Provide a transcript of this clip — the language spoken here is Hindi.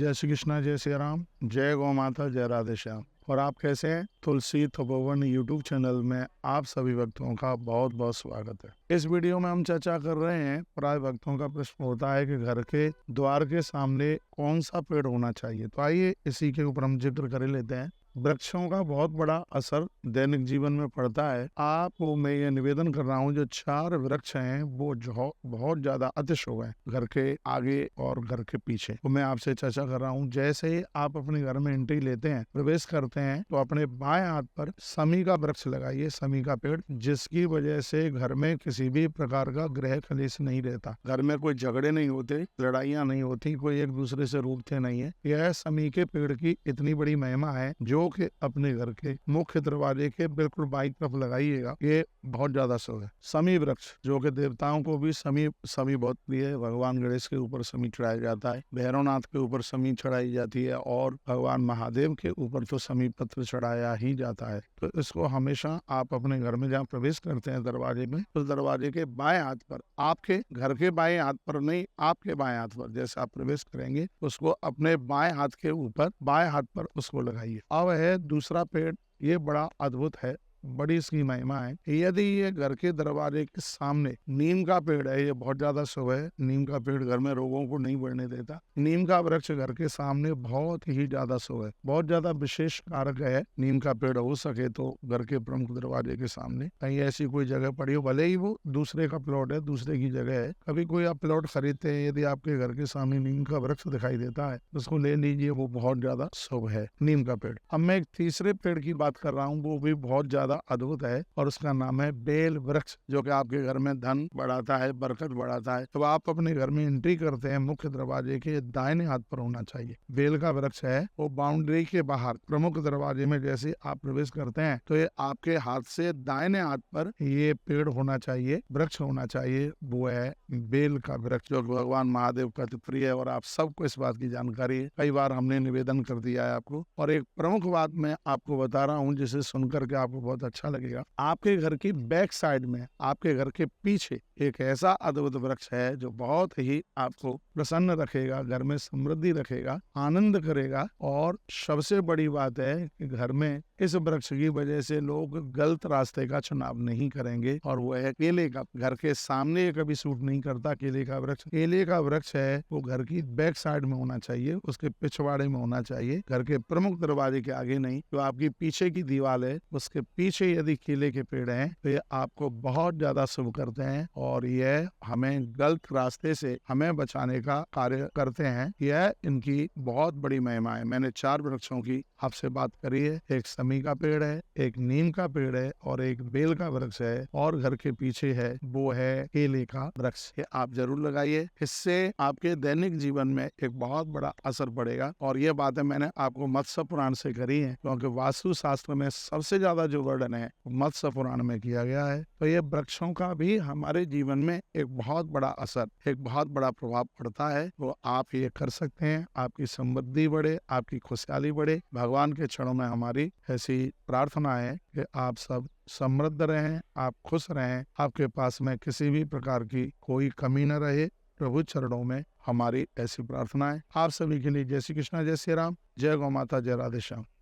जय श्री कृष्णा, जय श्री राम, जय गौ माता, जय राधे श्याम। और आप कैसे हैं? तुलसी तपोवन यूट्यूब चैनल में आप सभी भक्तों का बहुत बहुत स्वागत है। इस वीडियो में हम चर्चा कर रहे हैं, प्राय भक्तों का प्रश्न होता है कि घर के द्वार के सामने कौन सा पेड़ होना चाहिए। तो आइए इसी के ऊपर हम जिक्र कर लेते हैं। वृक्षों का बहुत बड़ा असर दैनिक जीवन में पड़ता है। आपको मैं ये निवेदन कर रहा हूँ, जो 4 वृक्ष हैं वो जो बहुत ज्यादा अतिशोभ है घर के आगे और घर के पीछे, तो मैं आपसे चर्चा कर रहा हूँ। जैसे ही आप अपने घर में एंट्री लेते हैं, प्रवेश करते हैं, तो अपने बाएं हाथ पर समी का वृक्ष लगाइए, समी का पेड़, जिसकी वजह से घर में किसी भी प्रकार का गृह कलेश नहीं रहता, घर में कोई झगड़े नहीं होते, लड़ाइयाँ नहीं होती, कोई एक दूसरे से रूठते नहीं है। यह समी के पेड़ की इतनी बड़ी महिमा है, जो कि अपने घर के मुख्य दरवाजे के बिल्कुल बाईं तरफ लगाइएगा। ये बहुत ज्यादा शुभ है। समी वृक्ष, जो कि देवताओं को भी समी बहुत प्रिय है। भगवान गणेश के ऊपर समी चढ़ाया जाता है, भैरवनाथ के ऊपर समी चढ़ाई जाती है, और भगवान महादेव के ऊपर तो समी पत्र चढ़ाया ही जाता है। तो इसको हमेशा आप अपने घर में जहाँ प्रवेश करते हैं दरवाजे में, तो दरवाजे के बाएं हाथ पर, आपके घर के बाएं हाथ पर नहीं, आपके बाएं हाथ पर जैसे आप प्रवेश करेंगे, उसको अपने बाएं हाथ के ऊपर बाएं हाथ पर उसको लगाइए। अब है दूसरा पेड़, ये बड़ा अद्भुत है, बड़ी इसकी महिमा है। यदि ये घर के दरवाजे के सामने नीम का पेड़ है, ये बहुत ज्यादा शुभ है। नीम का पेड़ घर में रोगों को नहीं बढ़ने देता। नीम का वृक्ष घर के सामने बहुत ही ज्यादा शुभ है, बहुत ज्यादा विशेष कारक है। नीम का पेड़ हो सके तो घर के प्रमुख दरवाजे के सामने, कहीं ऐसी कोई जगह पड़ी हो, भले ही वो दूसरे का प्लॉट है, दूसरे की जगह है, कभी कोई आप प्लॉट खरीदते हैं, यदि आपके घर के सामने नीम का वृक्ष दिखाई देता है, उसको ले लीजिए, वो बहुत ज्यादा शुभ है, नीम का पेड़। अब मैं एक तीसरे पेड़ की बात कर रहा हूँ, वो भी बहुत ज्यादा अद्भुत है, और उसका नाम है बेल वृक्ष, जो कि आपके घर में धन बढ़ाता है, बरकत बढ़ाता है। तो आप अपने घर में एंट्री करते हैं, मुख्य दरवाजे के दाहिने हाथ पर होना चाहिए। बेल का वृक्ष है, वो बाउंड्री के बाहर प्रमुख दरवाजे में जैसे आप प्रवेश करते हैं, तो ये आपके हाथ से दाहिने हाथ पर ये पेड़ होना चाहिए, वृक्ष होना चाहिए, वो है बेल का वृक्ष, जो भगवान महादेव का प्रिय है। और आप सबको इस बात की जानकारी है, कई बार हमने निवेदन कर दिया है आपको। और एक प्रमुख बात मैं आपको बता रहा हूँ, जिसे सुनकर के आपको बहुत अच्छा लगेगा। आपके घर की बैक साइड में, आपके घर के पीछे एक ऐसा अद्भुत वृक्ष है, जो बहुत ही आपको प्रसन्न रखेगा, घर में समृद्धि रखेगा, आनंद करेगा। और सबसे बड़ी बात है कि घर में इस वृक्ष की वजह से लोग गलत रास्ते का चुनाव नहीं करेंगे, और वो है केले का। घर के सामने कभी सूट नहीं करता केले का वृक्ष। केले का वृक्ष है, वो घर की बैक साइड में होना चाहिए, उसके पिछवाड़े में होना चाहिए, घर के प्रमुख दरवाजे के आगे नहीं। जो आपकी पीछे की दीवार है, उसके पीछे यदि केले के पेड़ हैं, तो ये आपको बहुत ज्यादा शुभ करते हैं, और यह हमें गलत रास्ते से हमें बचाने का कार्य करते हैं। यह इनकी बहुत बड़ी महिमा है। मैंने 4 वृक्षों की आपसे बात करी है। एक समी का पेड़ है, एक नीम का पेड़ है, और एक बेल का वृक्ष है, और घर के पीछे है वो है केले का वृक्ष। ये आप जरूर लगाइए, इससे आपके दैनिक जीवन में एक बहुत बड़ा असर पड़ेगा। और ये बातें मैंने आपको मत्स्य पुराण से करी है, क्योंकि वास्तु शास्त्र में सबसे ज्यादा जो वर्णन है मत्स्य पुराण में किया गया है। तो ये वृक्षों का भी हमारे जीवन में एक बहुत बड़ा असर, एक बहुत बड़ा प्रभाव पड़ता है। तो आप ये कर सकते हैं, आपकी समृद्धि बढ़े, आपकी खुशहाली बढ़े। भगवान के चरणों में हमारी ऐसी प्रार्थना है कि आप सब समृद्ध रहें, आप खुश रहें, आपके पास में किसी भी प्रकार की कोई कमी न रहे। प्रभु चरणों में हमारी ऐसी प्रार्थना है। आप सभी के लिए जय श्री कृष्णा, जय श्री राम, जय गौ माता, जय राधे श्याम।